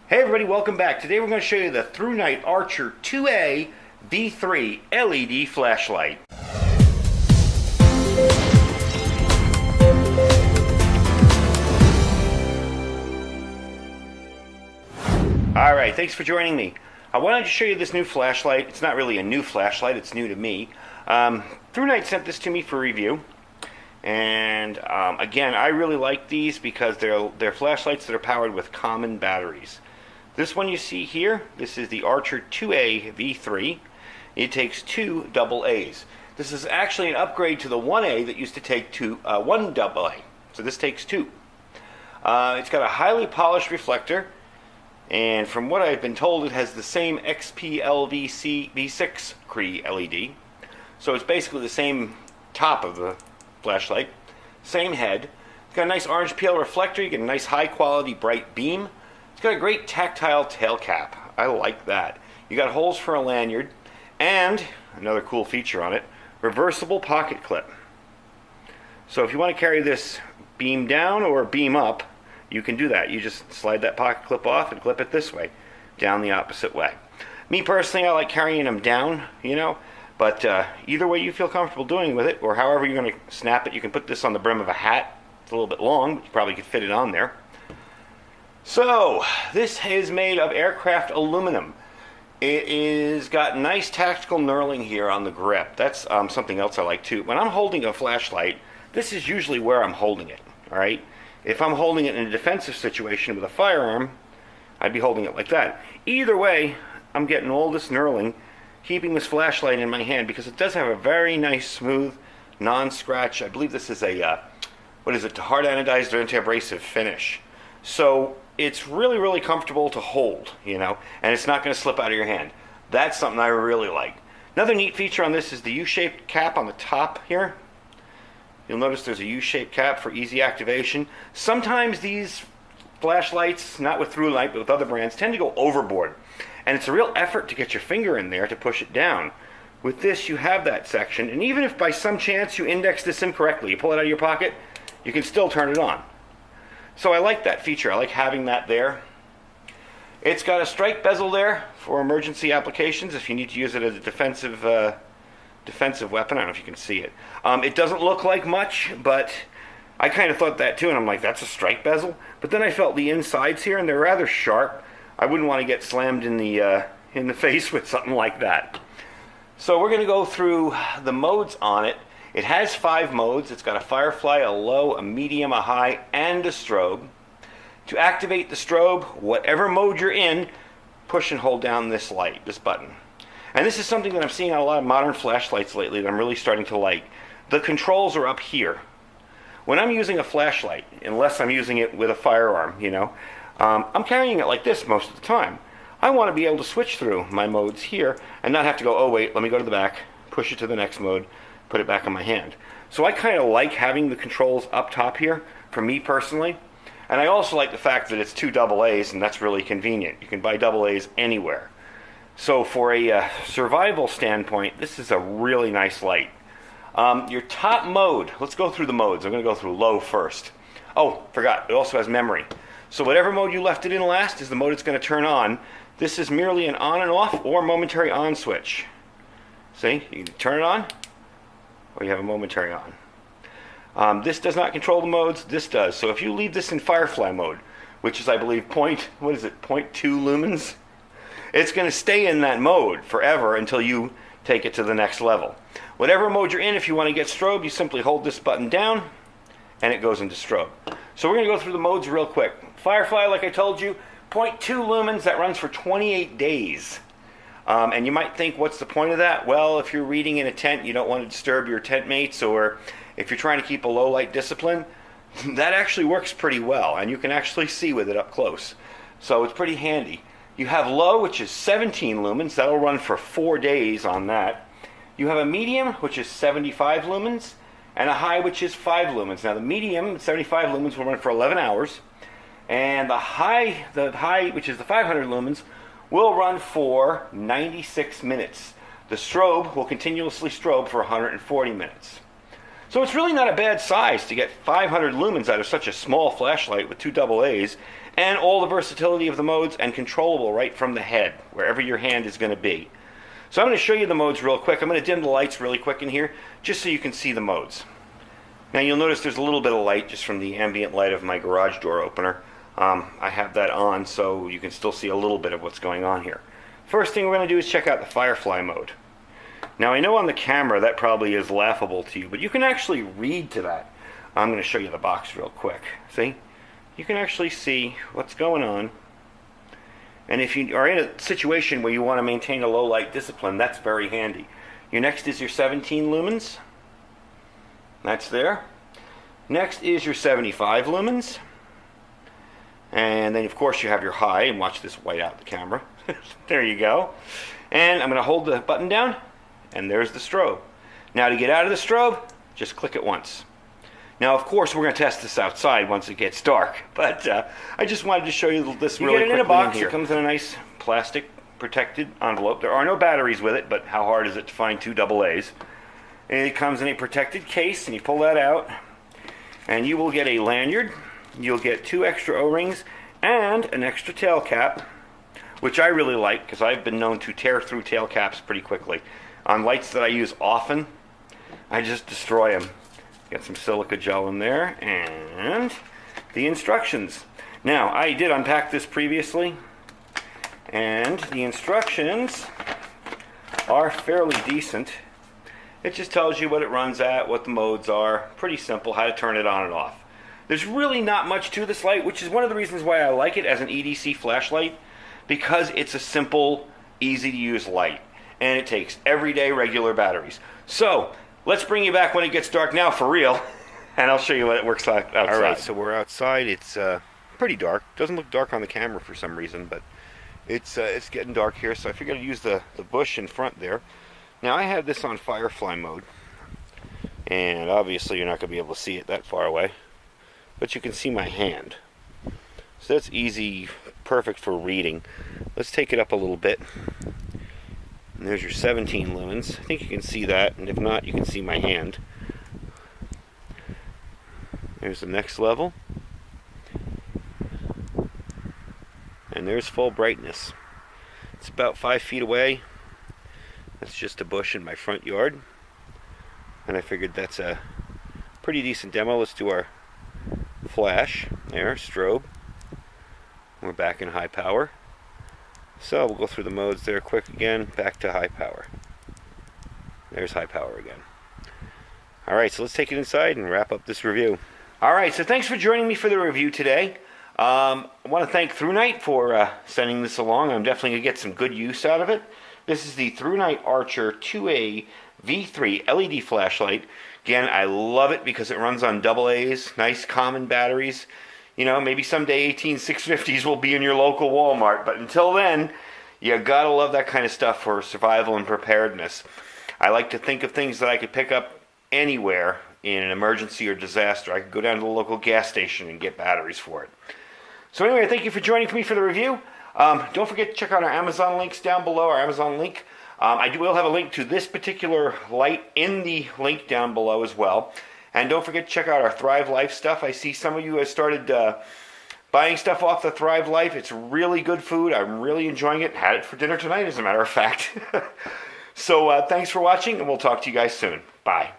Hey everybody, welcome back. Today we're going to show you the ThruNite Archer 2A V3 LED flashlight. Alright, thanks for joining me. I wanted to show you this new flashlight. It's not really a new flashlight, it's new to me. ThruNite sent this to me for review. And again, I really like these because they're flashlights that are powered with common batteries. This one you see here, this is the Archer 2A V3. It takes two AA's. This is actually an upgrade to the 1A that used to take one AA. So this takes two. It's got a highly polished reflector, and from what I've been told, it has the same XPLVC V6 Cree LED. So it's basically the same top of the flashlight, same head. It's got a nice orange peel reflector. You get a nice high quality bright beam. It's got a great tactile tail cap. I like that. You got holes for a lanyard, and another cool feature on it, reversible pocket clip. So if you want to carry this beam down or beam up, you can do that. You just slide that pocket clip off and clip it this way, down the opposite way. Me personally, I like carrying them down, but either way you feel comfortable doing with it, or however you're going to snap it. You can put this on the brim of a hat. It's a little bit long, but you probably could fit it on there. So, this is made of aircraft aluminum. It is got nice tactical knurling here on the grip. That's something else I like too. When I'm holding a flashlight, this is usually where I'm holding it, alright? If I'm holding it in a defensive situation with a firearm, I'd be holding it like that. Either way, I'm getting all this knurling, keeping this flashlight in my hand, because it does have a very nice, smooth, non-scratch, I believe this is a, hard anodized or anti-abrasive finish. So, it's really, really comfortable to hold, and it's not going to slip out of your hand. That's something I really like. Another neat feature on this is the U-shaped cap on the top here. You'll notice there's a U-shaped cap for easy activation. Sometimes these flashlights, not with ThruNite, but with other brands, tend to go overboard. And it's a real effort to get your finger in there to push it down. With this, you have that section, and even if by some chance you index this incorrectly, you pull it out of your pocket, you can still turn it on. So I like that feature. I like having that there. It's got a strike bezel there for emergency applications if you need to use it as a defensive weapon. I don't know if you can see it. It doesn't look like much, but I kind of thought that too, and I'm like, that's a strike bezel? But then I felt the insides here, and they're rather sharp. I wouldn't want to get slammed in the face with something like that. So we're going to go through the modes on it. It has 5 modes. It's got a firefly, a low, a medium, a high, and a strobe. To activate the strobe, whatever mode you're in, push and hold down this button. And this is something that I'm seeing on a lot of modern flashlights lately that I'm really starting to like. The controls are up here. When I'm using a flashlight, unless I'm using it with a firearm, I'm carrying it like this most of the time. I want to be able to switch through my modes here and not have to go, oh wait, let me go to the back, push it to the next mode, put it back in my hand. So I kind of like having the controls up top here, for me personally. And I also like the fact that it's 2 AA's, and that's really convenient. You can buy AA's anywhere. So for a survival standpoint, this is a really nice light. Your top mode, let's go through the modes. I'm going to go through low first. Oh, forgot, it also has memory. So whatever mode you left it in last is the mode it's going to turn on. This is merely an on and off or momentary on switch. See, you can turn it on, or you have a momentary on. This does not control the modes, this does. So if you leave this in firefly mode, which is I believe 0.2 lumens, it's going to stay in that mode forever until you take it to the next level. Whatever mode you're in, if you want to get strobe, you simply hold this button down and it goes into strobe. So we're going to go through the modes real quick. Firefly, like I told you, 0.2 lumens, that runs for 28 days. And you might think, what's the point of that? Well, if you're reading in a tent, you don't want to disturb your tent mates, or if you're trying to keep a low light discipline, that actually works pretty well, and you can actually see with it up close. So it's pretty handy. You have low, which is 17 lumens. That'll run for 4 days on that. You have a medium, which is 75 lumens, and a high, which is 5 lumens. Now the medium, 75 lumens, will run for 11 hours, and the high, which is the 500 lumens, will run for 96 minutes. The strobe will continuously strobe for 140 minutes. So it's really not a bad size to get 500 lumens out of such a small flashlight with 2 AA's, and all the versatility of the modes, and controllable right from the head, wherever your hand is going to be. So I'm going to show you the modes real quick. I'm going to dim the lights really quick in here, just so you can see the modes. Now you'll notice there's a little bit of light just from the ambient light of my garage door opener. I have that on so you can still see a little bit of what's going on here. First thing we're going to do is check out the Firefly mode. Now I know on the camera that probably is laughable to you, but you can actually read to that. I'm going to show you the box real quick. See? You can actually see what's going on. And if you are in a situation where you want to maintain a low light discipline, that's very handy. Your next is your 17 lumens. That's there. Next is your 75 lumens. And then of course you have your high, and watch this white out the camera. There you go. And I'm going to hold the button down, and there's the strobe. Now to get out of the strobe, just click it once. Now of course we're going to test this outside once it gets dark, but I just wanted to show you this really quickly. You get it in a box. It comes in a nice plastic protected envelope. There are no batteries with it, but how hard is it to find two AA's? And it comes in a protected case, and you pull that out, and you will get a lanyard. You'll get 2 extra O-rings and an extra tail cap, which I really like because I've been known to tear through tail caps pretty quickly. On lights that I use often, I just destroy them. Got some silica gel in there, and the instructions. Now, I did unpack this previously, and the instructions are fairly decent. It just tells you what it runs at, what the modes are. Pretty simple, how to turn it on and off. There's really not much to this light, which is one of the reasons why I like it as an EDC flashlight, because it's a simple, easy-to-use light, and it takes everyday regular batteries. So, let's bring you back when it gets dark now for real, and I'll show you what it works like outside. All right, so we're outside. It's pretty dark. Doesn't look dark on the camera for some reason, but it's getting dark here, so I figured I'd use the bush in front there. Now I have this on Firefly mode, and obviously you're not going to be able to see it that far away, but you can see my hand. So that's easy, perfect for reading. Let's take it up a little bit. And there's your 17 lumens. I think you can see that, and if not, you can see my hand. There's the next level. And there's full brightness. It's about 5 feet away. That's just a bush in my front yard. And I figured that's a pretty decent demo. Let's do our flash. There, strobe. We're back in high power. So we'll go through the modes there quick again. Back to high power. There's high power again. Alright, so let's take it inside and wrap up this review. Alright, so thanks for joining me for the review today. I want to thank ThruNite for sending this along. I'm definitely going to get some good use out of it. This is the ThruNite Archer 2A V3 LED flashlight. Again, I love it because it runs on AA's, nice common batteries. You know, maybe someday 18650s will be in your local Walmart, but until then, you gotta love that kind of stuff for survival and preparedness. I like to think of things that I could pick up anywhere in an emergency or disaster. I could go down to the local gas station and get batteries for it. So anyway, thank you for joining me for the review. Don't forget to check out our Amazon links down below, our Amazon link. I will have a link to this particular light in the link down below as well. And don't forget to check out our Thrive Life stuff. I see some of you have started buying stuff off the Thrive Life. It's really good food. I'm really enjoying it. Had it for dinner tonight, as a matter of fact. So thanks for watching, and we'll talk to you guys soon. Bye.